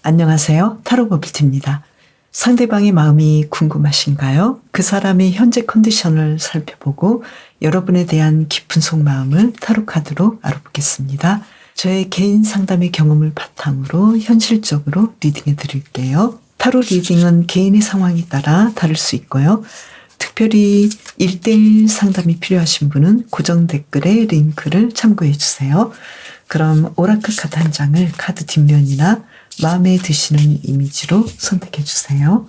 안녕하세요. 타로 버블티입니다. 상대방의 마음이 궁금하신가요? 그 사람의 현재 컨디션을 살펴보고 여러분에 대한 깊은 속마음을 타로 카드로 알아보겠습니다. 저의 개인 상담의 경험을 바탕으로 현실적으로 리딩해 드릴게요. 타로 리딩은 개인의 상황에 따라 다를 수 있고요. 특별히 1대1 상담이 필요하신 분은 고정 댓글에 링크를 참고해 주세요. 그럼 오라클 카드 한 장을 카드 뒷면이나 마음에 드시는 이미지로 선택해 주세요.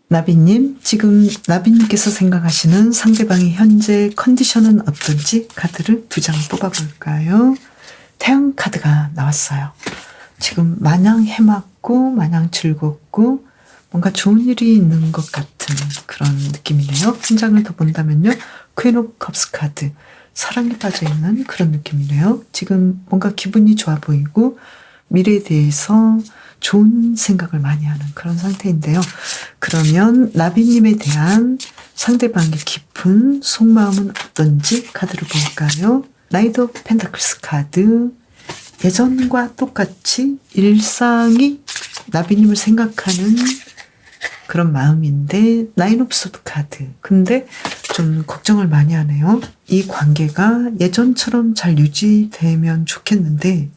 나비님, 지금 나비님께서 생각하시는 상대방의 현재 컨디션은 어떤지 카드를 2장 뽑아볼까요? 태양 카드가 나왔어요. 지금 마냥 해맑고 마냥 즐겁고 뭔가 좋은 일이 있는 것 같은 그런 느낌이네요. 한 장을 더 본다면요. 퀸 오브 컵스 카드, 사랑에 빠져있는 그런 느낌이네요. 지금 뭔가 기분이 좋아 보이고 미래에 대해서 좋은 생각을 많이 하는 그런 상태인데요. 그러면 나비님에 대한 상대방의 깊은 속마음은 어떤지 카드를 볼까요? 나이트 오브 펜타클스 카드, 예전과 똑같이 일상이 나비님을 생각하는 그런 마음인데 나인 오브 소드 카드, 근데 좀 걱정을 많이 하네요. 이 관계가 예전처럼 잘 유지되면 좋겠는데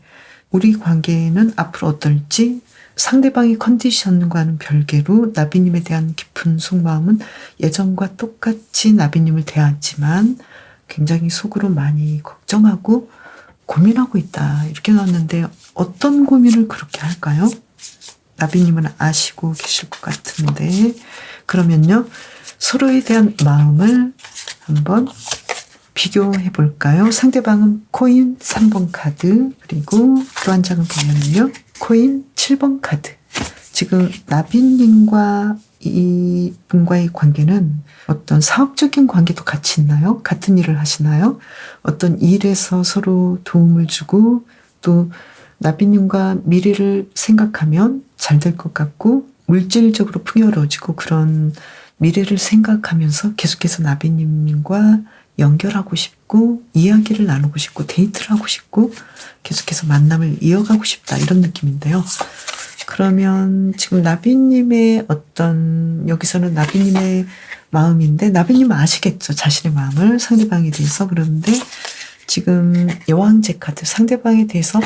우리 관계는 앞으로 어떨지 상대방의 컨디션과는 별개로 나비님에 대한 깊은 속마음은 예전과 똑같이 나비님을 대하지만 굉장히 속으로 많이 걱정하고 고민하고 있다, 이렇게 나왔는데 어떤 고민을 그렇게 할까요? 나비님은 아시고 계실 것 같은데, 그러면요, 서로에 대한 마음을 한번 비교해 볼까요? 상대방은 코인 3번 카드, 그리고 또 한 장을 보면요, 코인 7번 카드. 지금 나비님과 이 분과의 관계는 어떤 사업적인 관계도 같이 있나요? 같은 일을 하시나요? 어떤 일에서 서로 도움을 주고 또 나비님과 미래를 생각하면 잘 될 것 같고 물질적으로 풍요로워지고 그런 미래를 생각하면서 계속해서 나비님과 연결하고 싶고 이야기를 나누고 싶고 데이트를 하고 싶고 계속해서 만남을 이어가고 싶다, 이런 느낌인데요. 그러면 지금 나비님의 어떤, 여기서는 나비님의 마음인데 나비님은 아시겠죠, 자신의 마음을 상대방에 대해서. 그런데 지금 여왕제 카드, 상대방에 대해서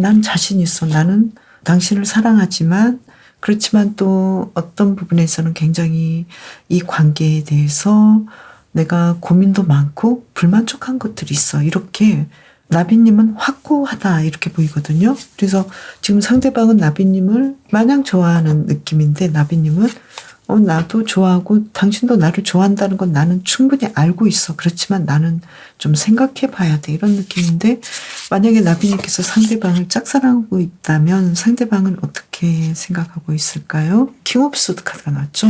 난 자신 있어, 나는 당신을 사랑하지만 그렇지만 또 어떤 부분에서는 굉장히 이 관계에 대해서 내가 고민도 많고 불만족한 것들이 있어, 이렇게 나비님은 확고하다, 이렇게 보이거든요. 그래서 지금 상대방은 나비님을 마냥 좋아하는 느낌인데 나비님은 나도 좋아하고 당신도 나를 좋아한다는 건 나는 충분히 알고 있어, 그렇지만 나는 좀 생각해 봐야 돼, 이런 느낌인데, 만약에 나비님께서 상대방을 짝사랑하고 있다면 상대방은 어떻게 생각하고 있을까요? 킹 오브 소드 카드가 나왔죠.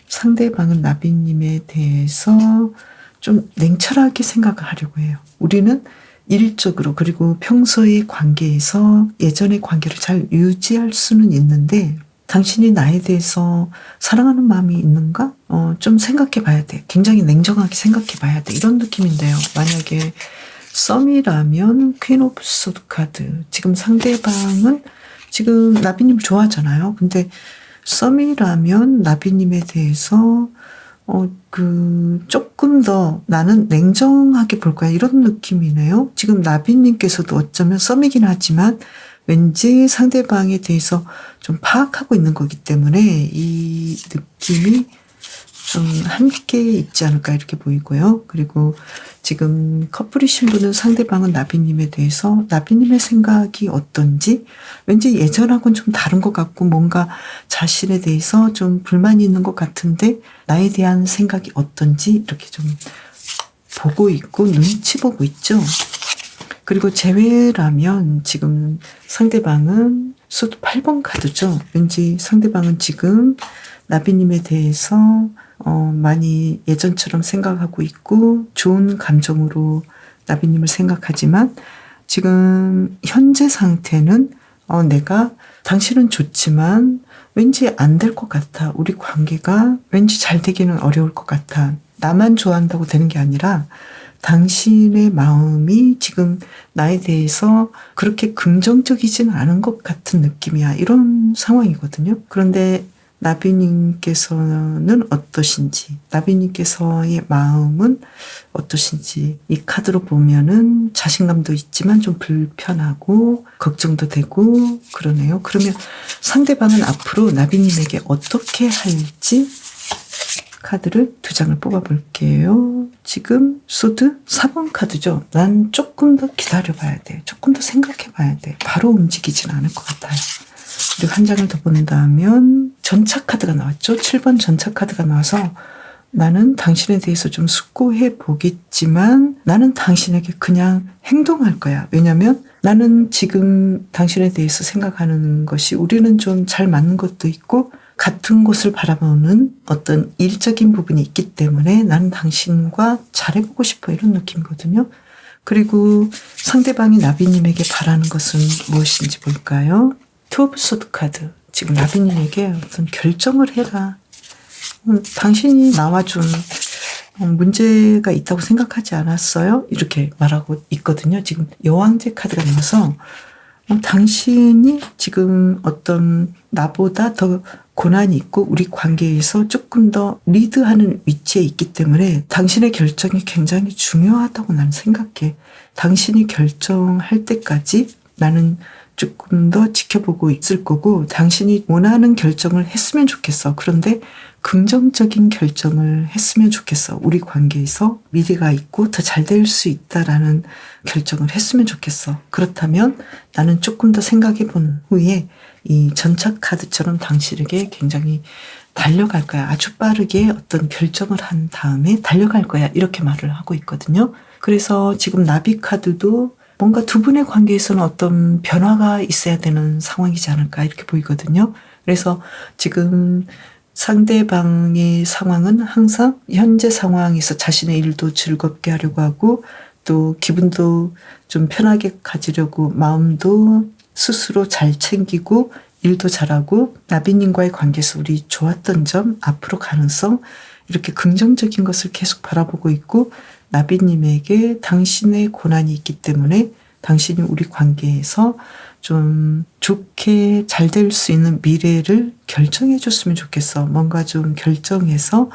상대방은 나비님에 대해서 좀 냉철하게 생각을 하려고 해요. 우리는 일적으로 그리고 평소의 관계에서 예전의 관계를 잘 유지할 수는 있는데 당신이 나에 대해서 사랑하는 마음이 있는가? 좀 생각해 봐야 돼. 굉장히 냉정하게 생각해 봐야 돼, 이런 느낌인데요. 만약에 썸이라면 퀸 오브 소드 카드, 지금 상대방은 지금 나비님을 좋아하잖아요. 근데 썸이라면 나비님에 대해서 조금 더 나는 냉정하게 볼 거야, 이런 느낌이네요. 지금 나비님께서도 어쩌면 썸이긴 하지만 왠지 상대방에 대해서 좀 파악하고 있는 거기 때문에 이 느낌이 좀 함께 있지 않을까 이렇게 보이고요. 그리고 지금 커플이신 분은 상대방은 나비님에 대해서 나비님의 생각이 어떤지 왠지 예전하고는 좀 다른 것 같고 뭔가 자신에 대해서 좀 불만이 있는 것 같은데 나에 대한 생각이 어떤지 이렇게 좀 보고 있고 눈치 보고 있죠. 그리고 제외라면 지금 상대방은 수도 8번 카드죠. 왠지 상대방은 지금 나비님에 대해서 많이 예전처럼 생각하고 있고 좋은 감정으로 나비님을 생각하지만 지금 현재 상태는 내가 당신은 좋지만 왠지 안 될 것 같아. 우리 관계가 왠지 잘 되기는 어려울 것 같아. 나만 좋아한다고 되는 게 아니라 당신의 마음이 지금 나에 대해서 그렇게 긍정적이진 않은 것 같은 느낌이야. 이런 상황이거든요. 그런데 나비님께서는 어떠신지, 나비님께서의 마음은 어떠신지 이 카드로 보면은 자신감도 있지만 좀 불편하고 걱정도 되고 그러네요. 그러면 상대방은 앞으로 나비님에게 어떻게 할지 카드를 2장을 뽑아볼게요. 지금 소드 4번 카드죠. 난 조금 더 기다려봐야 돼. 조금 더 생각해봐야 돼. 바로 움직이진 않을 것 같아요. 그리고 한 장을 더 본다면 전차 카드가 나왔죠. 7번 전차 카드가 나와서 나는 당신에 대해서 좀 숙고해 보겠지만 나는 당신에게 그냥 행동할 거야. 왜냐면 나는 지금 당신에 대해서 생각하는 것이 우리는 좀 잘 맞는 것도 있고 같은 곳을 바라보는 어떤 일적인 부분이 있기 때문에 나는 당신과 잘해보고 싶어 이런 느낌이거든요. 그리고 상대방이 나비님에게 바라는 것은 무엇인지 볼까요? 투 오브 소드 카드. 지금 나비님에게 어떤 결정을 해라. 당신이 나와 좀 문제가 있다고 생각하지 않았어요? 이렇게 말하고 있거든요. 지금 여왕제 카드가 나와서 당신이 지금 어떤 나보다 더 고난이 있고 우리 관계에서 조금 더 리드하는 위치에 있기 때문에 당신의 결정이 굉장히 중요하다고 나는 생각해. 당신이 결정할 때까지 나는 조금 더 지켜보고 있을 거고 당신이 원하는 결정을 했으면 좋겠어. 그런데 긍정적인 결정을 했으면 좋겠어. 우리 관계에서 미래가 있고 더 잘 될 수 있다라는 결정을 했으면 좋겠어. 그렇다면 나는 조금 더 생각해 본 후에 이 전차 카드처럼 당신에게 굉장히 달려갈 거야. 아주 빠르게 어떤 결정을 한 다음에 달려갈 거야. 이렇게 말을 하고 있거든요. 그래서 지금 나비 카드도 뭔가 두 분의 관계에서는 어떤 변화가 있어야 되는 상황이지 않을까 이렇게 보이거든요. 그래서 지금 상대방의 상황은 항상 현재 상황에서 자신의 일도 즐겁게 하려고 하고 또 기분도 좀 편하게 가지려고 마음도 스스로 잘 챙기고 일도 잘하고 나비님과의 관계에서 우리 좋았던 점, 앞으로 가능성 이렇게 긍정적인 것을 계속 바라보고 있고 나비님에게 당신의 고난이 있기 때문에 당신이 우리 관계에서 좀 좋게 잘 될 수 있는 미래를 결정해 줬으면 좋겠어. 뭔가 좀 결정해서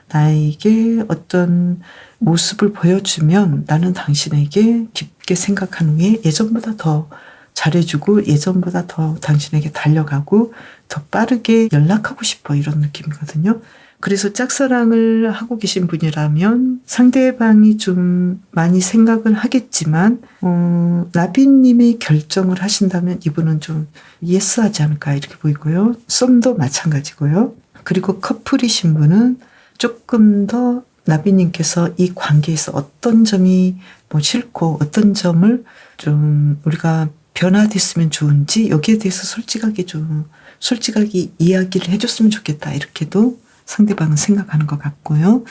나에게 어떤 모습을 보여주면 나는 당신에게 깊게 생각한 후에 예전보다 더 잘해주고 예전보다 더 당신에게 달려가고 더 빠르게 연락하고 싶어 이런 느낌이거든요. 그래서 짝사랑을 하고 계신 분이라면 상대방이 좀 많이 생각을 하겠지만 나비님이 결정을 하신다면 이분은 좀 예스하지 않을까 이렇게 보이고요. 썸도 마찬가지고요. 그리고 커플이신 분은 조금 더 나비님께서 이 관계에서 어떤 점이 싫고 어떤 점을 좀 우리가 변화됐으면 좋은지 여기에 대해서 솔직하게 이야기를 해줬으면 좋겠다 이렇게도 상대방은 생각하는 것 같고요.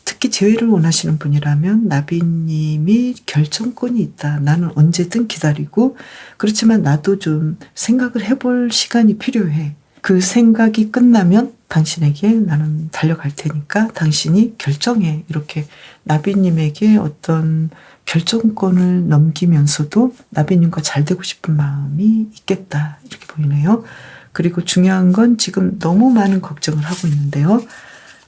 특히 재회를 원하시는 분이라면 나비님이 결정권이 있다. 나는 언제든 기다리고 그렇지만 나도 좀 생각을 해볼 시간이 필요해. 그 생각이 끝나면 당신에게 나는 달려갈 테니까 당신이 결정해. 이렇게 나비님에게 어떤 결정권을 넘기면서도 나비님과 잘 되고 싶은 마음이 있겠다. 이렇게 보이네요. 그리고 중요한 건 지금 너무 많은 걱정을 하고 있는데요.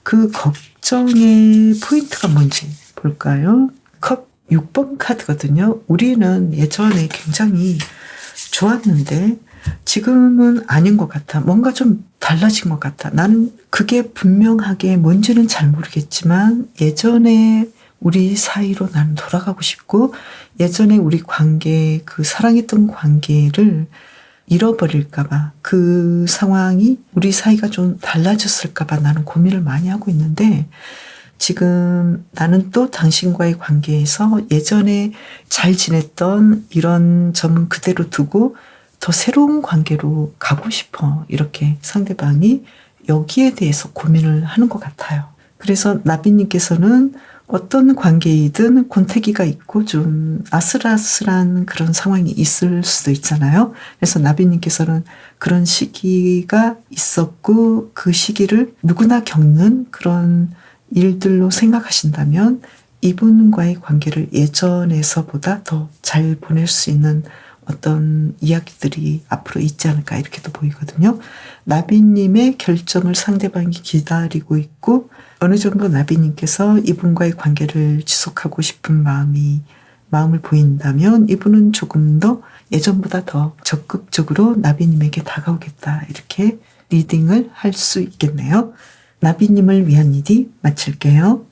그 걱정의 포인트가 뭔지 볼까요? 컵 6번 카드거든요. 우리는 예전에 굉장히 좋았는데 지금은 아닌 것 같아. 뭔가 좀 달라진 것 같아. 나는 그게 분명하게 뭔지는 잘 모르겠지만 예전에 우리 사이로 나는 돌아가고 싶고 예전에 우리 관계, 그 사랑했던 관계를 잃어버릴까봐 그 상황이 우리 사이가 좀 달라졌을까봐 나는 고민을 많이 하고 있는데 지금 나는 또 당신과의 관계에서 예전에 잘 지냈던 이런 점은 그대로 두고 더 새로운 관계로 가고 싶어. 이렇게 상대방이 여기에 대해서 고민을 하는 것 같아요. 그래서 나비님께서는 어떤 관계이든 권태기가 있고 좀 아슬아슬한 그런 상황이 있을 수도 있잖아요. 그래서 나비님께서는 그런 시기가 있었고 그 시기를 누구나 겪는 그런 일들로 생각하신다면 이분과의 관계를 예전에서보다 더 잘 보낼 수 있는 어떤 이야기들이 앞으로 있지 않을까 이렇게도 보이거든요. 나비님의 결정을 상대방이 기다리고 있고 어느 정도 나비님께서 이분과의 관계를 지속하고 싶은 마음을 보인다면 이분은 조금 더 예전보다 더 적극적으로 나비님에게 다가오겠다 이렇게 리딩을 할 수 있겠네요. 나비님을 위한 리딩 마칠게요.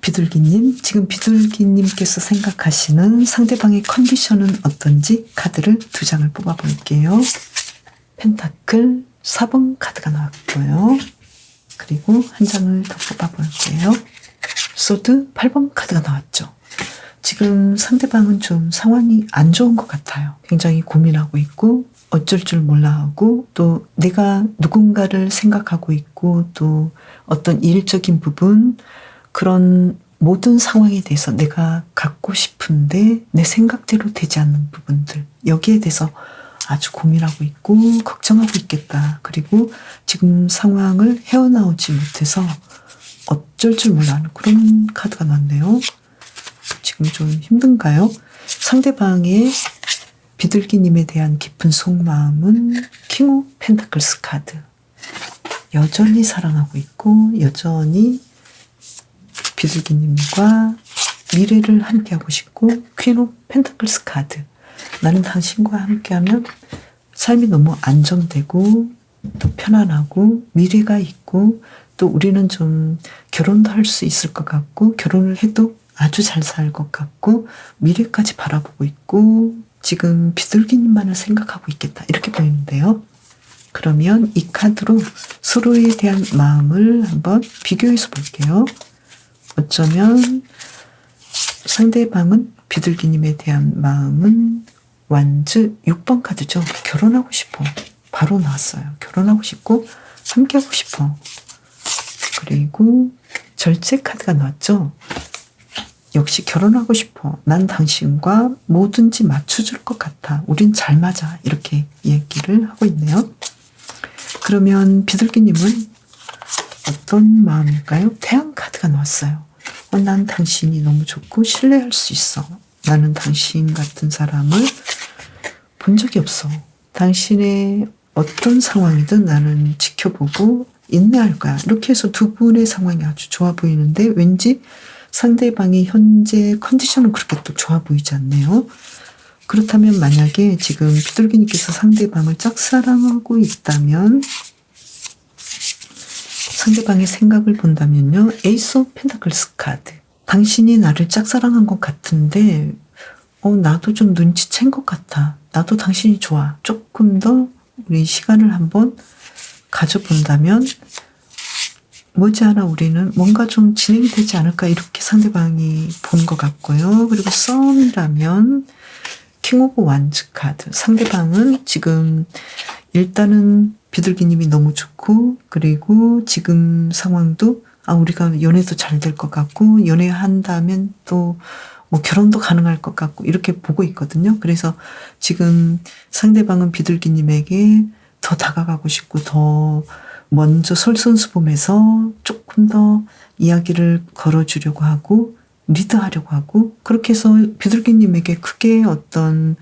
비둘기님, 지금 비둘기님께서 생각하시는 상대방의 컨디션은 어떤지 카드를 2장을 뽑아볼게요. 펜타클 4번 카드가 나왔고요. 그리고 한 장을 더 뽑아볼게요. 소드 8번 카드가 나왔죠. 지금 상대방은 좀 상황이 안 좋은 것 같아요. 굉장히 고민하고 있고 어쩔 줄 몰라 하고 또 내가 누군가를 생각하고 있고 또 어떤 일적인 부분 그런 모든 상황에 대해서 내가 갖고 싶은데 내 생각대로 되지 않는 부분들 여기에 대해서 아주 고민하고 있고 걱정하고 있겠다. 그리고 지금 상황을 헤어나오지 못해서 어쩔 줄 몰라 하는 그런 카드가 나왔네요. 지금 좀 힘든가요? 상대방의 비둘기님에 대한 깊은 속마음은 킹 오브 펜타클스 카드. 여전히 사랑하고 있고 여전히 비둘기님과 미래를 함께하고 싶고 퀸 오브 펜타클스 카드. 나는 당신과 함께하면 삶이 너무 안정되고 또 편안하고 미래가 있고 또 우리는 좀 결혼도 할 수 있을 것 같고 결혼을 해도 아주 잘 살 것 같고 미래까지 바라보고 있고 지금 비둘기님만을 생각하고 있겠다 이렇게 보이는데요. 그러면 이 카드로 서로에 대한 마음을 한번 비교해서 볼게요. 어쩌면 상대방은 비둘기님에 대한 마음은 완즈 6번 카드죠. 결혼하고 싶어. 바로 나왔어요. 결혼하고 싶고 함께하고 싶어. 그리고 절제 카드가 나왔죠. 역시 결혼하고 싶어. 난 당신과 뭐든지 맞춰줄 것 같아. 우린 잘 맞아. 이렇게 얘기를 하고 있네요. 그러면 비둘기님은 어떤 마음일까요? 태양 카드가 나왔어요. 난 당신이 너무 좋고 신뢰할 수 있어. 나는 당신 같은 사람을 본 적이 없어. 당신의 어떤 상황이든 나는 지켜보고 인내할 거야. 이렇게 해서 두 분의 상황이 아주 좋아 보이는데 왠지 상대방의 현재 컨디션은 그렇게 또 좋아 보이지 않네요. 그렇다면 만약에 지금 비둘기님께서 상대방을 짝사랑하고 있다면 상대방의 생각을 본다면요. 에이스 오브 펜타클스 카드. 당신이 나를 짝사랑한 것 같은데 나도 좀 눈치챈 것 같아. 나도 당신이 좋아. 조금 더 우리 시간을 한번 가져본다면 머지않아 우리는 뭔가 좀 진행이 되지 않을까 이렇게 상대방이 본 것 같고요. 그리고 썸이라면 킹 오브 완즈 카드. 상대방은 지금 일단은 비둘기님이 너무 좋고 그리고 지금 상황도 우리가 연애도 잘 될 것 같고 연애한다면 또 뭐 결혼도 가능할 것 같고 이렇게 보고 있거든요. 그래서 지금 상대방은 비둘기님에게 더 다가가고 싶고 더 먼저 솔선수범해서 조금 더 이야기를 걸어주려고 하고 리드하려고 하고 그렇게 해서 비둘기님에게 크게 어떤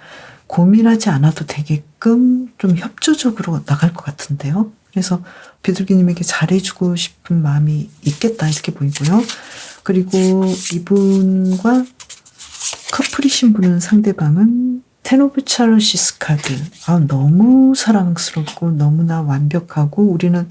고민하지 않아도 되게끔 좀 협조적으로 나갈 것 같은데요. 그래서 비둘기님에게 잘해주고 싶은 마음이 있겠다 이렇게 보이고요. 그리고 이분과 커플이신 분은 상대방은 텐 오브 찰로시스 카드. 너무 사랑스럽고 너무나 완벽하고 우리는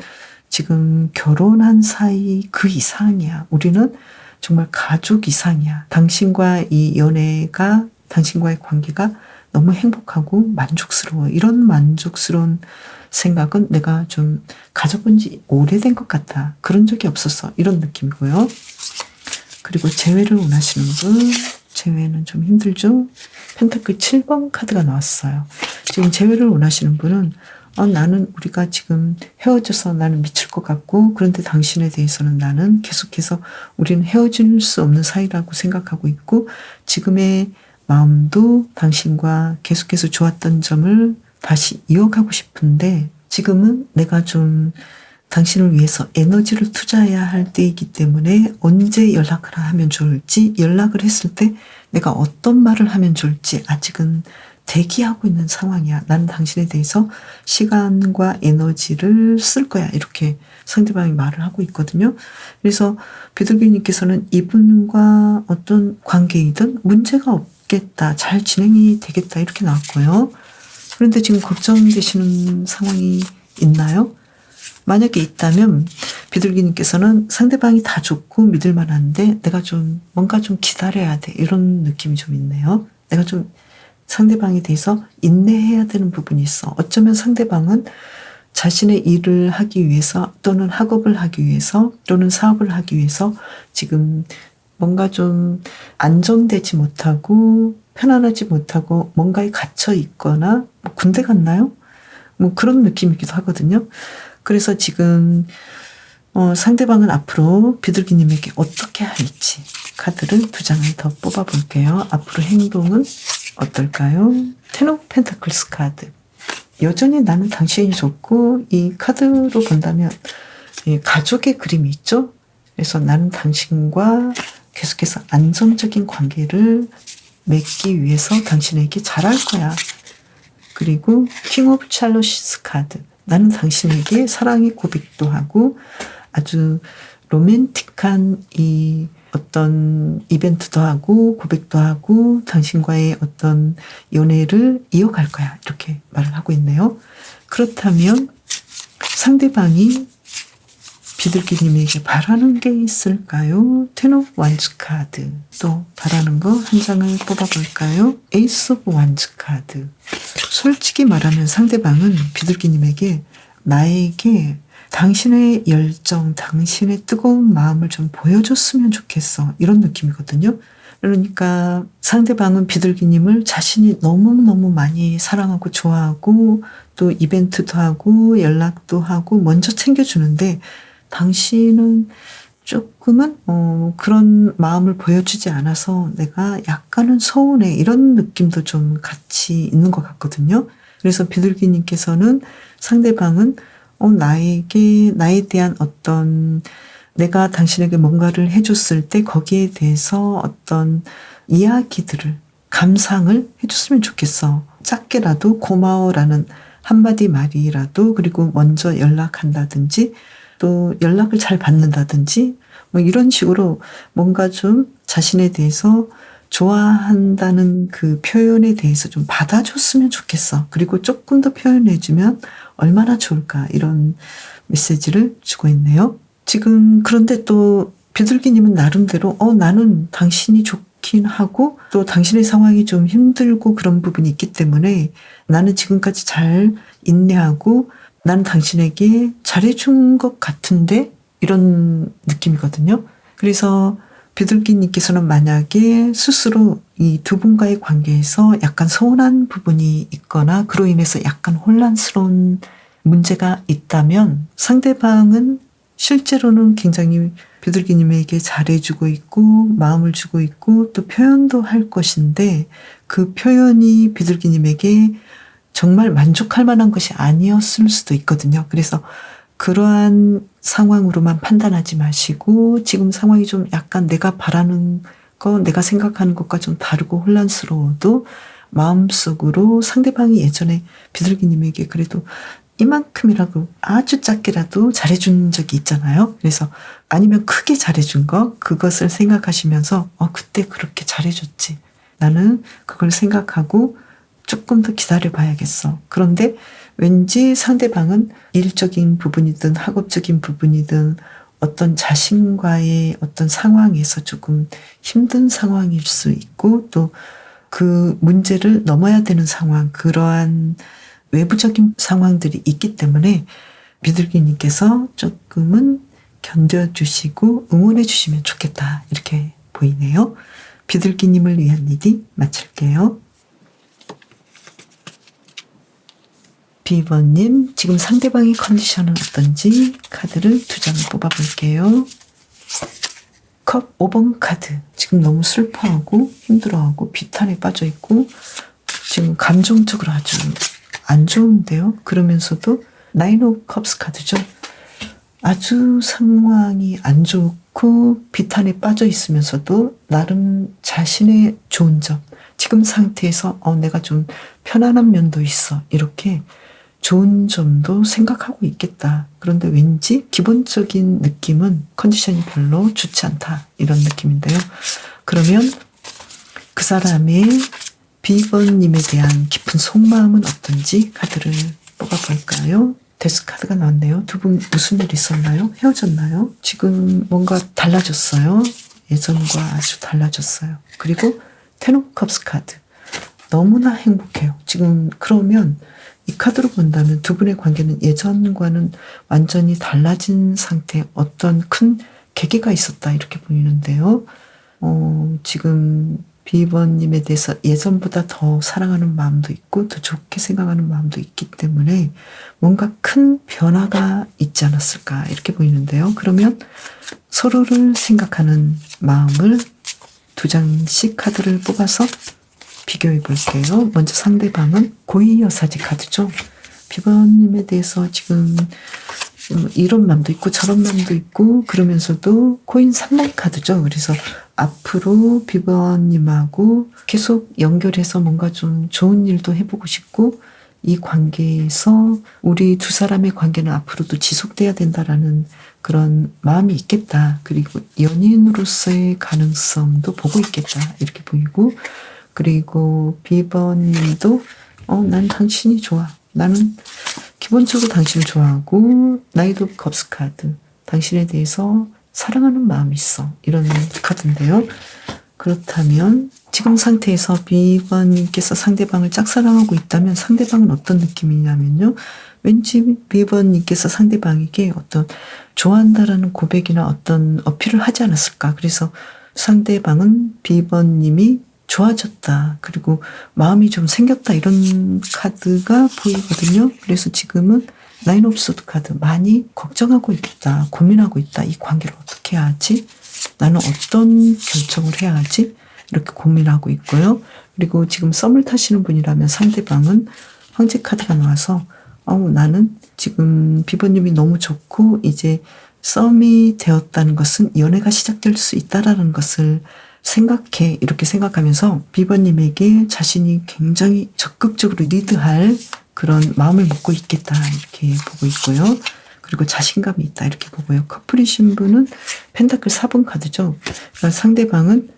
지금 결혼한 사이 그 이상이야. 우리는 정말 가족 이상이야. 당신과 이 연애가, 당신과의 관계가 너무 행복하고 만족스러워. 이런 만족스러운 생각은 내가 좀 가져본 지 오래된 것 같아. 그런 적이 없었어. 이런 느낌이고요. 그리고 재회를 원하시는 분, 재회는 좀 힘들죠? 펜타클 7번 카드가 나왔어요. 지금 재회를 원하시는 분은 나는 우리가 지금 헤어져서 나는 미칠 것 같고 그런데 당신에 대해서는 나는 계속해서 우리는 헤어질 수 없는 사이라고 생각하고 있고 지금의 마음도 당신과 계속해서 좋았던 점을 다시 이어가고 싶은데 지금은 내가 좀 당신을 위해서 에너지를 투자해야 할 때이기 때문에 언제 연락을 하면 좋을지, 연락을 했을 때 내가 어떤 말을 하면 좋을지 아직은 대기하고 있는 상황이야. 나는 당신에 대해서 시간과 에너지를 쓸 거야. 이렇게 상대방이 말을 하고 있거든요. 그래서 비둘기님께서는 이분과 어떤 관계이든 문제가 없겠다. 잘 진행이 되겠다. 이렇게 나왔고요. 그런데 지금 걱정되시는 상황이 있나요? 만약에 있다면 비둘기님께서는 상대방이 다 좋고 믿을 만한데 내가 좀 뭔가 좀 기다려야 돼. 이런 느낌이 좀 있네요. 내가 좀 상대방에 대해서 인내해야 되는 부분이 있어. 어쩌면 상대방은 자신의 일을 하기 위해서 또는 학업을 하기 위해서 또는 사업을 하기 위해서 지금 뭔가 좀 안정되지 못하고 편안하지 못하고 뭔가에 gat혀 있거나 군대 갔나요? 그런 느낌이기도 하거든요. 그래서 지금 상대방은 앞으로 비둘기님에게 어떻게 할지 카드를 2장을 더 뽑아볼게요. 앞으로 행동은 어떨까요? 텐 오브 펜타클스 카드. 여전히 나는 당신이 좋고 이 카드로 본다면 가족의 그림이 있죠. 그래서 나는 당신과 계속해서 안정적인 관계를 맺기 위해서 당신에게 잘할 거야. 그리고 킹 오브 찰로시스 카드. 나는 당신에게 사랑의 고백도 하고 아주 로맨틱한 이 어떤 이벤트도 하고 고백도 하고 당신과의 어떤 연애를 이어갈 거야. 이렇게 말을 하고 있네요. 그렇다면 상대방이 비둘기님에게 바라는 게 있을까요? 텐 오브 완즈 카드. 또 바라는 거 한 장을 뽑아볼까요? 에이스 오브 완즈 카드. 솔직히 말하면 상대방은 비둘기님에게 나에게 당신의 열정, 당신의 뜨거운 마음을 좀 보여줬으면 좋겠어. 이런 느낌이거든요. 그러니까 상대방은 비둘기님을 자신이 너무너무 많이 사랑하고 좋아하고 또 이벤트도 하고 연락도 하고 먼저 챙겨주는데 당신은 조금은 그런 마음을 보여주지 않아서 내가 약간은 서운해. 이런 느낌도 좀 같이 있는 것 같거든요. 그래서 비둘기님께서는 상대방은 나에 대한 어떤 내가 당신에게 뭔가를 해줬을 때 거기에 대해서 어떤 이야기들을 감상을 해줬으면 좋겠어. 작게라도 고마워라는 한마디 말이라도 그리고 먼저 연락한다든지 또 연락을 잘 받는다든지 이런 식으로 뭔가 좀 자신에 대해서 좋아한다는 그 표현에 대해서 좀 받아줬으면 좋겠어. 그리고 조금 더 표현해주면 얼마나 좋을까 이런 메시지를 주고 있네요. 지금 그런데 또 비둘기님은 나름대로 나는 당신이 좋긴 하고 또 당신의 상황이 좀 힘들고 그런 부분이 있기 때문에 나는 지금까지 잘 인내하고 나는 당신에게 잘해준 것 같은데 이런 느낌이거든요. 그래서 비둘기님께서는 만약에 스스로 이 두 분과의 관계에서 약간 서운한 부분이 있거나 그로 인해서 약간 혼란스러운 문제가 있다면 상대방은 실제로는 굉장히 비둘기님에게 잘해주고 있고 마음을 주고 있고 또 표현도 할 것인데 그 표현이 비둘기님에게 정말 만족할 만한 것이 아니었을 수도 있거든요. 그래서 그러한 상황으로만 판단하지 마시고 지금 상황이 좀 약간 내가 바라는 거, 내가 생각하는 것과 좀 다르고 혼란스러워도 마음속으로 상대방이 예전에 비둘기님에게 그래도 이만큼이라도 아주 작게라도 잘해준 적이 있잖아요. 그래서 아니면 크게 잘해준 거 그것을 생각하시면서 그때 그렇게 잘해줬지. 나는 그걸 생각하고 조금 더 기다려 봐야겠어. 그런데 왠지 상대방은 일적인 부분이든 학업적인 부분이든 어떤 자신과의 어떤 상황에서 조금 힘든 상황일 수 있고 또 그 문제를 넘어야 되는 상황, 그러한 외부적인 상황들이 있기 때문에 비둘기님께서 조금은 견뎌주시고 응원해주시면 좋겠다. 이렇게 보이네요. 비둘기님을 위한 리딩 마칠게요. B번님, 지금 상대방의 컨디션은 어떤지 카드를 2장 뽑아볼게요. 컵 5번 카드. 지금 너무 슬퍼하고 힘들어하고 비탄에 빠져있고 지금 감정적으로 아주 안 좋은데요. 그러면서도 나인 오브 컵스 카드죠. 아주 상황이 안 좋고 비탄에 빠져 있으면서도 나름 자신의 좋은 점, 지금 상태에서 내가 좀 편안한 면도 있어. 이렇게 좋은 점도 생각하고 있겠다. 그런데 왠지 기본적인 느낌은 컨디션이 별로 좋지 않다. 이런 느낌인데요. 그러면 그 사람의 B번님에 대한 깊은 속마음은 어떤지 카드를 뽑아볼까요? 데스 카드가 나왔네요. 두 분 무슨 일 있었나요? 헤어졌나요? 지금 뭔가 달라졌어요. 예전과 아주 달라졌어요. 그리고 텐 오브 컵스 카드. 너무나 행복해요. 지금 그러면 이 카드로 본다면 두 분의 관계는 예전과는 완전히 달라진 상태, 어떤 큰 계기가 있었다 이렇게 보이는데요. 지금 B번님에 대해서 예전보다 더 사랑하는 마음도 있고 더 좋게 생각하는 마음도 있기 때문에 뭔가 큰 변화가 있지 않았을까 이렇게 보이는데요. 그러면 서로를 생각하는 마음을 2장씩 카드를 뽑아서 비교해 볼게요. 먼저 상대방은 고이여사지 카드죠. B번님에 대해서 지금 이런 마음도 있고 저런 마음도 있고 그러면서도 코인 3번 카드죠. 그래서 앞으로 B번님하고 계속 연결해서 뭔가 좀 좋은 일도 해보고 싶고 이 관계에서 우리 두 사람의 관계는 앞으로도 지속돼야 된다라는 그런 마음이 있겠다. 그리고 연인으로서의 가능성도 보고 있겠다. 이렇게 보이고 그리고 B번님도 난 당신이 좋아. 나는 기본적으로 당신을 좋아하고 나이트 오브 컵스 카드. 당신에 대해서 사랑하는 마음이 있어. 이런 카드인데요. 그렇다면 지금 상태에서 B번님께서 상대방을 짝사랑하고 있다면 상대방은 어떤 느낌이냐면요. 왠지 B번님께서 상대방에게 어떤 좋아한다라는 고백이나 어떤 어필을 하지 않았을까. 그래서 상대방은 B번님이 좋아졌다. 그리고 마음이 좀 생겼다. 이런 카드가 보이거든요. 그래서 지금은 나인 오브 소드 카드 많이 걱정하고 있다. 고민하고 있다. 이 관계를 어떻게 해야 하지? 나는 어떤 결정을 해야 하지? 이렇게 고민하고 있고요. 그리고 지금 썸을 타시는 분이라면 상대방은 황제 카드가 나와서 나는 지금 B번님이 너무 좋고 이제 썸이 되었다는 것은 연애가 시작될 수 있다라는 것을 생각해. 이렇게 생각하면서 B번님에게 자신이 굉장히 적극적으로 리드할 그런 마음을 먹고 있겠다. 이렇게 보고 있고요. 그리고 자신감이 있다. 이렇게 보고요. 커플이신 분은 펜타클 4번 카드죠. 그러니까 상대방은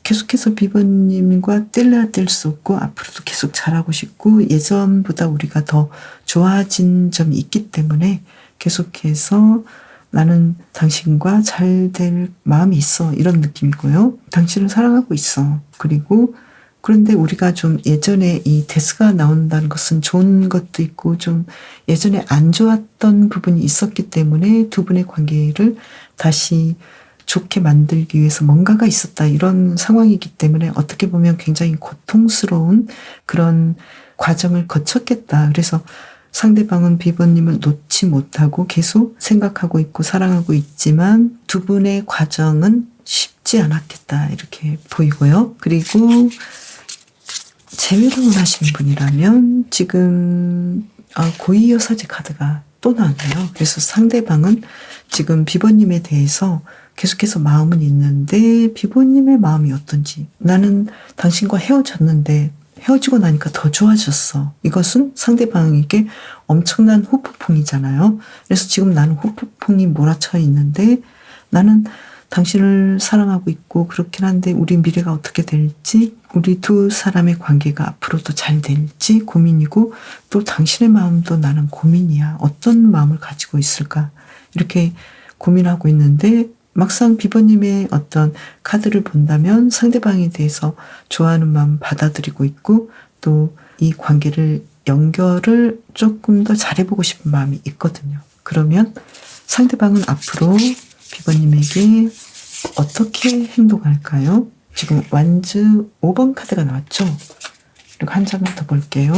계속해서 B번님과 뗄래야 뗄 수 없고 앞으로도 계속 잘하고 싶고 예전보다 우리가 더 좋아진 점이 있기 때문에 계속해서 나는 당신과 잘 될 마음이 있어. 이런 느낌이고요. 당신을 사랑하고 있어. 그리고 그런데 우리가 좀 예전에 이 데스가 나온다는 것은 좋은 것도 있고 좀 예전에 안 좋았던 부분이 있었기 때문에 두 분의 관계를 다시 좋게 만들기 위해서 뭔가가 있었다. 이런 상황이기 때문에 어떻게 보면 굉장히 고통스러운 그런 과정을 거쳤겠다. 그래서 상대방은 B번님을 놓지 못하고 계속 생각하고 있고 사랑하고 있지만 두 분의 과정은 쉽지 않았겠다. 이렇게 보이고요. 그리고 재회를 원하시는 분이라면 지금 고이여사지 카드가 또 나왔네요. 그래서 상대방은 지금 B번님에 대해서 계속해서 마음은 있는데 B번님의 마음이 어떤지 나는 당신과 헤어졌는데 헤어지고 나니까 더 좋아졌어. 이것은 상대방에게 엄청난 후폭풍이잖아요. 그래서 지금 나는 후폭풍이 몰아쳐 있는데 나는 당신을 사랑하고 있고 그렇긴 한데 우리 미래가 어떻게 될지, 우리 두 사람의 관계가 앞으로도 잘 될지 고민이고, 또 당신의 마음도 나는 고민이야. 어떤 마음을 가지고 있을까? 이렇게 고민하고 있는데, 막상 비버님의 어떤 카드를 본다면 상대방에 대해서 좋아하는 마음 받아들이고 있고, 또 이 관계를 연결을 조금 더 잘해보고 싶은 마음이 있거든요. 그러면 상대방은 앞으로 비버님에게 어떻게 행동할까요? 지금 완즈 5번 카드가 나왔죠? 그리고 한 장만 더 볼게요.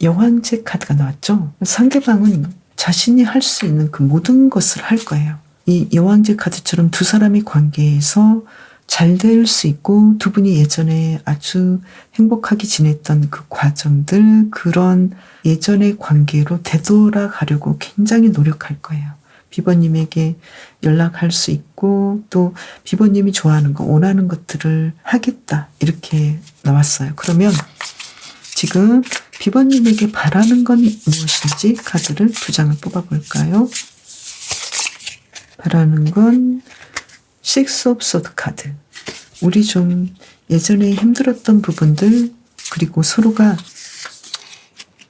여왕제 카드가 나왔죠? 상대방은 자신이 할 수 있는 그 모든 것을 할 거예요. 이 여왕제 카드처럼 두 사람의 관계에서 잘 될 수 있고, 두 분이 예전에 아주 행복하게 지냈던 그 과정들, 그런 예전의 관계로 되돌아가려고 굉장히 노력할 거예요. 비버님에게 연락할 수 있고, 또 비버님이 좋아하는 거, 원하는 것들을 하겠다, 이렇게 나왔어요. 그러면 지금 비버님에게 바라는 건 무엇인지 카드를 두 장을 뽑아볼까요? 바라는 건 식스 오브 소드 카드. 우리 좀 예전에 힘들었던 부분들, 그리고 서로가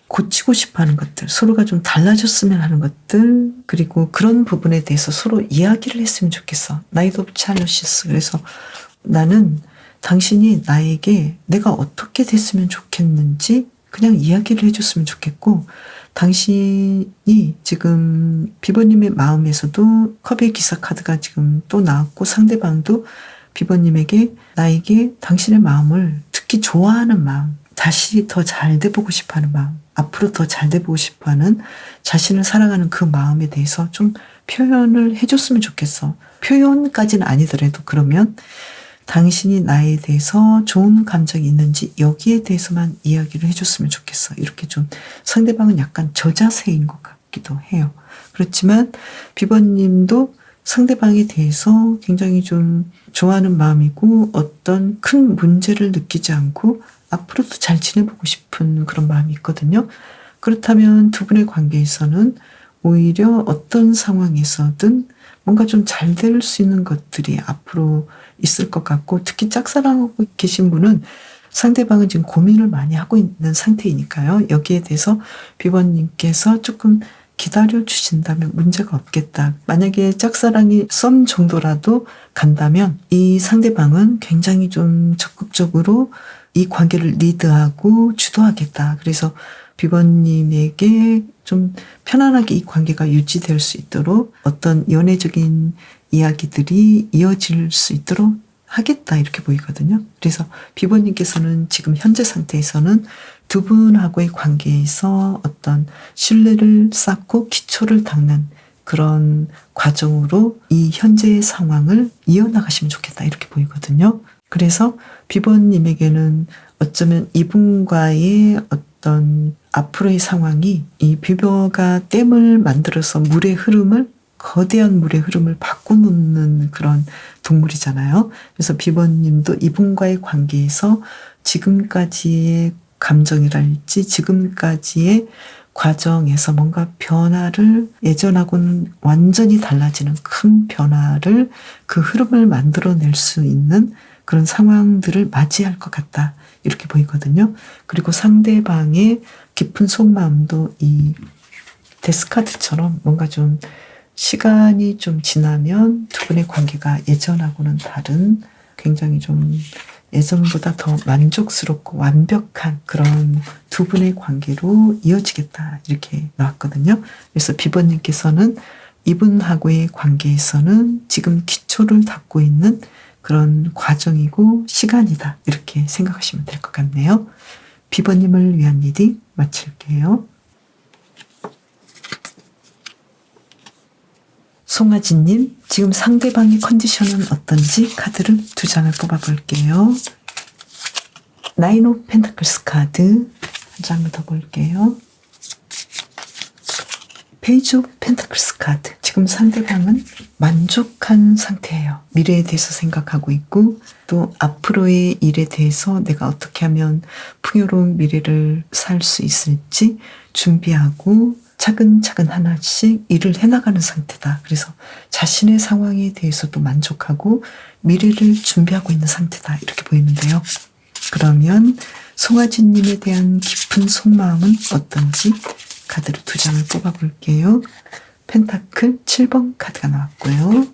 고치고 싶어 하는 것들, 서로가 좀 달라졌으면 하는 것들, 그리고 그런 부분에 대해서 서로 이야기를 했으면 좋겠어. 나이트 오브 찰러시스. 그래서 나는 당신이 나에게 내가 어떻게 됐으면 좋겠는지 그냥 이야기를 해줬으면 좋겠고, 당신이 지금 비버님의 마음에서도 컵의 기사 카드가 지금 또 나왔고, 상대방도 비버님에게 나에게 당신의 마음을, 특히 좋아하는 마음, 다시 더 잘 돼보고 싶어하는 마음, 앞으로 더 잘 돼보고 싶어하는, 자신을 사랑하는 그 마음에 대해서 좀 표현을 해줬으면 좋겠어. 표현까지는 아니더라도 그러면 당신이 나에 대해서 좋은 감정이 있는지 여기에 대해서만 이야기를 해줬으면 좋겠어. 이렇게 좀 상대방은 약간 저자세인 것 같기도 해요. 그렇지만 비버님도 상대방에 대해서 굉장히 좀 좋아하는 마음이고, 어떤 큰 문제를 느끼지 않고 앞으로도 잘 지내보고 싶은 그런 마음이 있거든요. 그렇다면 두 분의 관계에서는 오히려 어떤 상황에서든 뭔가 좀 잘 될 수 있는 것들이 앞으로 있을 것 같고, 특히 짝사랑하고 계신 분은 상대방은 지금 고민을 많이 하고 있는 상태이니까요. 여기에 대해서 비버님께서 조금 기다려 주신다면 문제가 없겠다. 만약에 짝사랑이 썸 정도라도 간다면 이 상대방은 굉장히 좀 적극적으로 이 관계를 리드하고 주도하겠다. 그래서 비버님에게 좀 편안하게 이 관계가 유지될 수 있도록 어떤 연애적인 이야기들이 이어질 수 있도록 하겠다, 이렇게 보이거든요. 그래서 비버님께서는 지금 현재 상태에서는 두 분하고의 관계에서 어떤 신뢰를 쌓고 기초를 닦는 그런 과정으로 이 현재의 상황을 이어나가시면 좋겠다, 이렇게 보이거든요. 그래서 비버님에게는 어쩌면 이분과의 어떤 앞으로의 상황이, 이 비버가 댐을 만들어서 물의 흐름을, 거대한 물의 흐름을 바꿔놓는 그런 동물이잖아요. 그래서 비버님도 이분과의 관계에서 지금까지의 감정이랄지 지금까지의 과정에서 뭔가 변화를, 예전하고는 완전히 달라지는 큰 변화를, 그 흐름을 만들어낼 수 있는 그런 상황들을 맞이할 것 같다, 이렇게 보이거든요. 그리고 상대방의 깊은 속마음도 이 데스카드처럼 뭔가 좀 시간이 좀 지나면 두 분의 관계가 예전하고는 다른, 굉장히 좀 예전보다 더 만족스럽고 완벽한 그런 두 분의 관계로 이어지겠다, 이렇게 나왔거든요. 그래서 비버님께서는 이분하고의 관계에서는 지금 기초를 닦고 있는 그런 과정이고 시간이다, 이렇게 생각하시면 될 것 같네요. 비버님을 위한 리딩 마칠게요. 송아지님, 지금 상대방의 컨디션은 어떤지 카드를 두 장을 뽑아볼게요. 나인 오브 펜타클스 카드 한 장을 더 볼게요. 페이지 오브 펜타클스 카드. 지금 상대방은 만족한 상태예요. 미래에 대해서 생각하고 있고, 또 앞으로의 일에 대해서 내가 어떻게 하면 풍요로운 미래를 살 수 있을지 준비하고, 차근차근 하나씩 일을 해나가는 상태다. 그래서 자신의 상황에 대해서도 만족하고 미래를 준비하고 있는 상태다. 이렇게 보이는데요. 그러면 송아지님에 대한 깊은 속마음은 어떤지 카드를 2장을 뽑아볼게요. 펜타클 7번 카드가 나왔고요.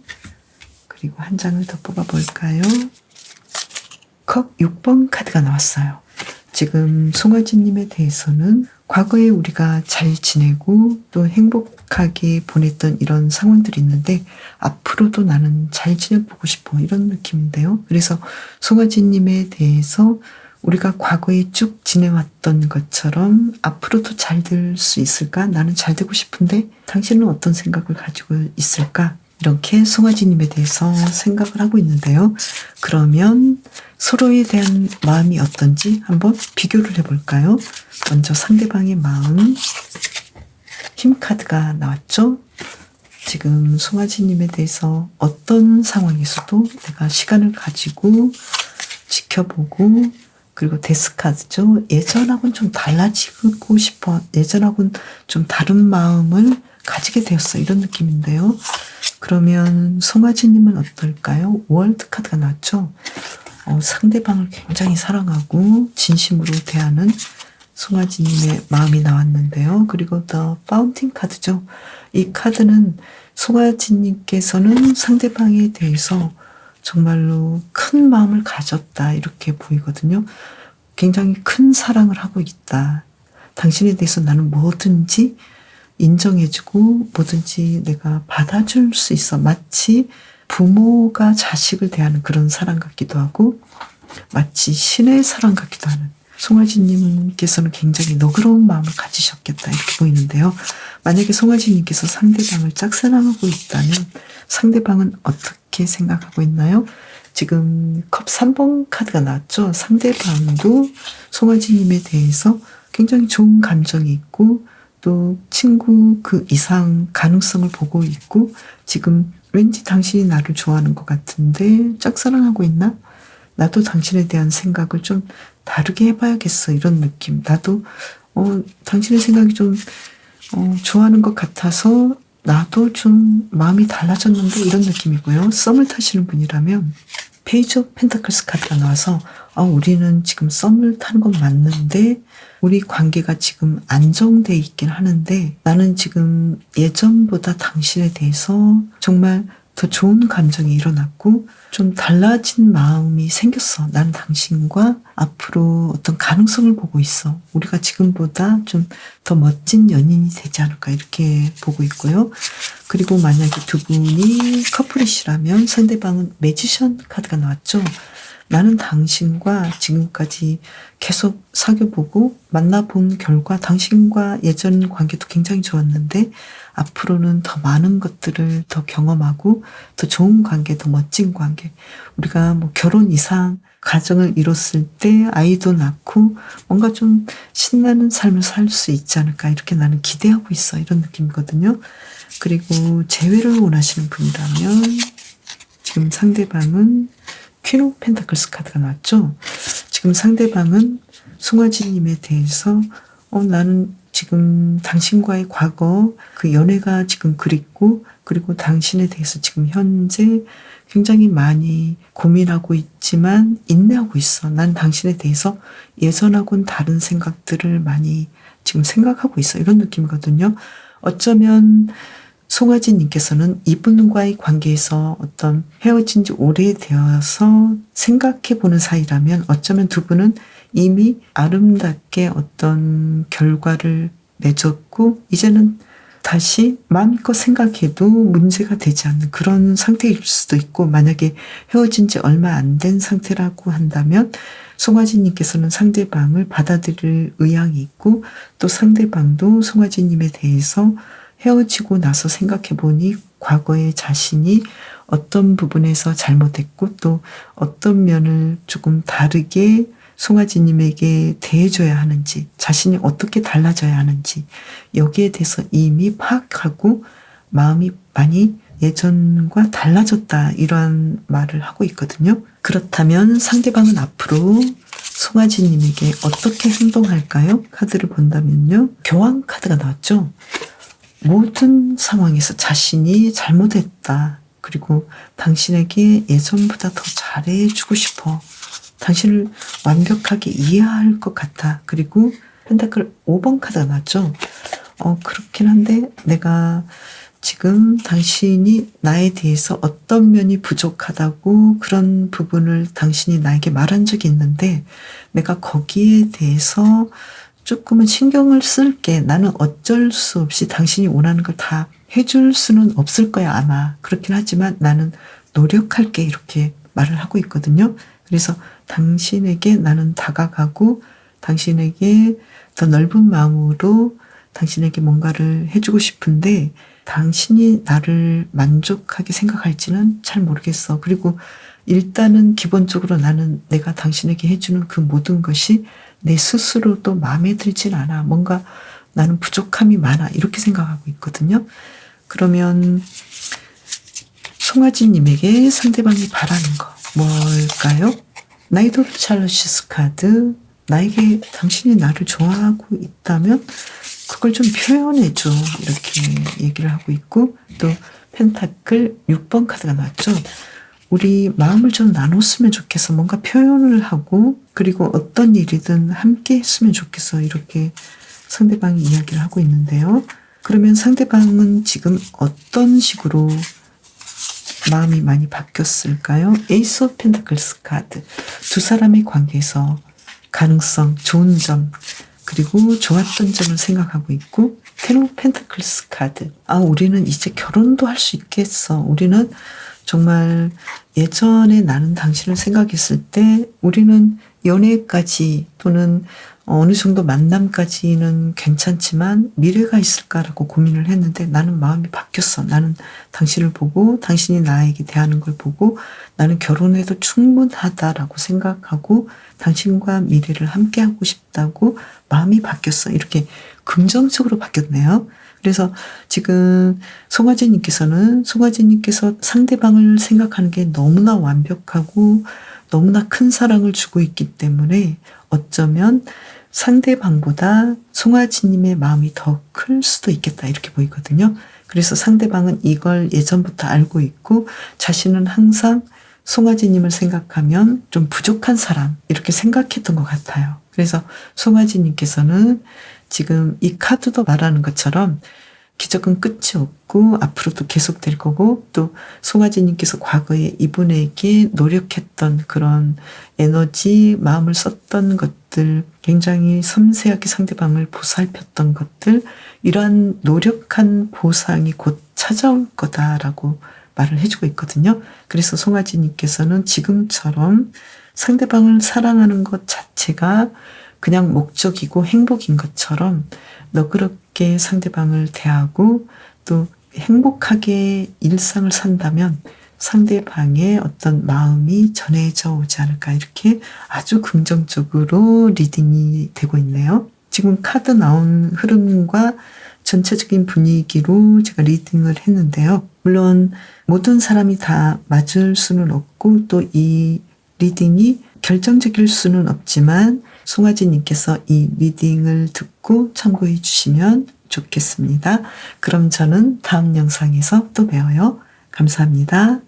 그리고 한 장을 더 뽑아볼까요? 컵 6번 카드가 나왔어요. 지금 송아지님에 대해서는 과거에 우리가 잘 지내고 또 행복하게 보냈던 이런 상황들이 있는데 앞으로도 나는 잘 지내보고 싶어 이런 느낌인데요. 그래서 송아지님에 대해서 우리가 과거에 쭉 지내왔던 것처럼 앞으로도 잘 될 수 있을까? 나는 잘 되고 싶은데 당신은 어떤 생각을 가지고 있을까? 이렇게 송아지님에 대해서 생각을 하고 있는데요. 그러면 서로에 대한 마음이 어떤지 한번 비교를 해볼까요? 먼저 상대방의 마음, 힘 카드가 나왔죠? 지금 송아지님에 대해서 어떤 상황에서도 내가 시간을 가지고 지켜보고 그리고 데스카드죠. 예전하고는 좀 달라지고 싶어. 예전하고는 좀 다른 마음을 가지게 되었어. 이런 느낌인데요. 그러면 송아지님은 어떨까요? 월드 카드가 나왔죠. 상대방을 굉장히 사랑하고 진심으로 대하는 송아지님의 마음이 나왔는데요. 그리고 더 파운틴 카드죠. 이 카드는 송아지님께서는 상대방에 대해서 정말로 큰 마음을 가졌다 이렇게 보이거든요. 굉장히 큰 사랑을 하고 있다. 당신에 대해서 나는 뭐든지 인정해주고 뭐든지 내가 받아줄 수 있어. 마치 부모가 자식을 대하는 그런 사랑 같기도 하고 마치 신의 사랑 같기도 하는 송아지님께서는 굉장히 너그러운 마음을 가지셨겠다 이렇게 보이는데요. 만약에 송아지님께서 상대방을 짝사랑하고 있다면 상대방은 어떻게 생각하고 있나요? 지금 컵 3번 카드가 나왔죠. 상대방도 송아지님에 대해서 굉장히 좋은 감정이 있고 또 친구 그 이상 가능성을 보고 있고 지금 왠지 당신이 나를 좋아하는 것 같은데 짝사랑하고 있나? 나도 당신에 대한 생각을 좀 다르게 해봐야겠어 이런 느낌. 나도 당신의 생각이 좀 좋아하는 것 같아서 나도 좀 마음이 달라졌는데 이런 느낌이고요. 썸을 타시는 분이라면 페이지 오브 펜타클스 카드가 나와서 우리는 지금 썸을 타는 건 맞는데 우리 관계가 지금 안정돼 있긴 하는데 나는 지금 예전보다 당신에 대해서 정말 더 좋은 감정이 일어났고 좀 달라진 마음이 생겼어. 나는 당신과 앞으로 어떤 가능성을 보고 있어. 우리가 지금보다 좀 더 멋진 연인이 되지 않을까 이렇게 보고 있고요. 그리고 만약에 두 분이 커플이시라면 상대방은 매지션 카드가 나왔죠. 나는 당신과 지금까지 계속 사귀어보고 만나본 결과 당신과 예전 관계도 굉장히 좋았는데 앞으로는 더 많은 것들을 더 경험하고 더 좋은 관계, 더 멋진 관계. 우리가 뭐 결혼 이상 가정을 이뤘을 때 아이도 낳고 뭔가 좀 신나는 삶을 살 수 있지 않을까 이렇게 나는 기대하고 있어. 이런 느낌이거든요. 그리고 재회를 원하시는 분이라면 지금 상대방은 퀸 오브 펜타클스 카드가 나왔죠. 지금 상대방은 송아지님에 대해서 나는 지금 당신과의 과거 그 연애가 지금 그립고 그리고 당신에 대해서 지금 현재 굉장히 많이 고민하고 있지만 인내하고 있어. 난 당신에 대해서 예전하고는 다른 생각들을 많이 지금 생각하고 있어. 이런 느낌이거든요. 어쩌면 송아지님께서는 이분과의 관계에서 어떤 헤어진 지 오래되어서 생각해보는 사이라면 어쩌면 두 분은 이미 아름답게 어떤 결과를 맺었고 이제는 다시 마음껏 생각해도 문제가 되지 않는 그런 상태일 수도 있고 만약에 헤어진 지 얼마 안 된 상태라고 한다면 송아지님께서는 상대방을 받아들일 의향이 있고 또 상대방도 송아지님에 대해서 헤어지고 나서 생각해보니 과거의 자신이 어떤 부분에서 잘못했고 또 어떤 면을 조금 다르게 송아지님에게 대해줘야 하는지 자신이 어떻게 달라져야 하는지 여기에 대해서 이미 파악하고 마음이 많이 예전과 달라졌다 이러한 말을 하고 있거든요. 그렇다면 상대방은 앞으로 송아지님에게 어떻게 행동할까요? 카드를 본다면요. 교황 카드가 나왔죠. 모든 상황에서 자신이 잘못했다. 그리고 당신에게 예전보다 더 잘해주고 싶어. 당신을 완벽하게 이해할 것 같아. 그리고 펜타클 5번 카드가 나왔죠. 그렇긴 한데 내가 지금 당신이 나에 대해서 어떤 면이 부족하다고 그런 부분을 당신이 나에게 말한 적이 있는데 내가 거기에 대해서 조금은 신경을 쓸게. 나는 어쩔 수 없이 당신이 원하는 걸 다 해줄 수는 없을 거야 아마. 그렇긴 하지만 나는 노력할게 이렇게 말을 하고 있거든요. 그래서 당신에게 나는 다가가고 당신에게 더 넓은 마음으로 당신에게 뭔가를 해주고 싶은데 당신이 나를 만족하게 생각할지는 잘 모르겠어. 그리고 일단은 기본적으로 나는 내가 당신에게 해주는 그 모든 것이 내 스스로도 마음에 들진 않아. 뭔가 나는 부족함이 많아. 이렇게 생각하고 있거든요. 그러면 송아지님에게 상대방이 바라는 거 뭘까요? 나이트 오브 찰러시스 카드. 나에게 당신이 나를 좋아하고 있다면 그걸 좀 표현해줘. 이렇게 얘기를 하고 있고 또 펜타클 6번 카드가 나왔죠. 우리 마음을 좀 나눴으면 좋겠어. 뭔가 표현을 하고 그리고 어떤 일이든 함께 했으면 좋겠어. 이렇게 상대방이 이야기를 하고 있는데요. 그러면 상대방은 지금 어떤 식으로 마음이 많이 바뀌었을까요? 에이스 오브 펜타클스 카드. 두 사람의 관계에서 가능성, 좋은 점 그리고 좋았던 점을 생각하고 있고 텐 오브 펜타클스 카드. 우리는 이제 결혼도 할 수 있겠어. 우리는 정말 예전에 나는 당신을 생각했을 때 우리는 연애까지 또는 어느 정도 만남까지는 괜찮지만 미래가 있을까라고 고민을 했는데 나는 마음이 바뀌었어. 나는 당신을 보고 당신이 나에게 대하는 걸 보고 나는 결혼해도 충분하다라고 생각하고 당신과 미래를 함께하고 싶다고 마음이 바뀌었어. 이렇게 긍정적으로 바뀌었네요. 그래서 지금 송아지님께서 상대방을 생각하는 게 너무나 완벽하고 너무나 큰 사랑을 주고 있기 때문에 어쩌면 상대방보다 송아지님의 마음이 더 클 수도 있겠다 이렇게 보이거든요. 그래서 상대방은 이걸 예전부터 알고 있고 자신은 항상 송아지님을 생각하면 좀 부족한 사람 이렇게 생각했던 것 같아요. 그래서 송아지님께서는 지금 이 카드도 말하는 것처럼 기적은 끝이 없고 앞으로도 계속될 거고 또 송아지님께서 과거에 이분에게 노력했던 그런 에너지, 마음을 썼던 것들, 굉장히 섬세하게 상대방을 보살폈던 것들, 이러한 노력한 보상이 곧 찾아올 거다라고 말을 해주고 있거든요. 그래서 송아지님께서는 지금처럼 상대방을 사랑하는 것 자체가 그냥 목적이고 행복인 것처럼 너그럽게 상대방을 대하고 또 행복하게 일상을 산다면 상대방의 어떤 마음이 전해져 오지 않을까 이렇게 아주 긍정적으로 리딩이 되고 있네요. 지금 카드 나온 흐름과 전체적인 분위기로 제가 리딩을 했는데요. 물론 모든 사람이 다 맞을 수는 없고 또 이 리딩이 결정적일 수는 없지만 송아지님께서 이 리딩을 듣고 참고해 주시면 좋겠습니다. 그럼 저는 다음 영상에서 또 봬요. 감사합니다.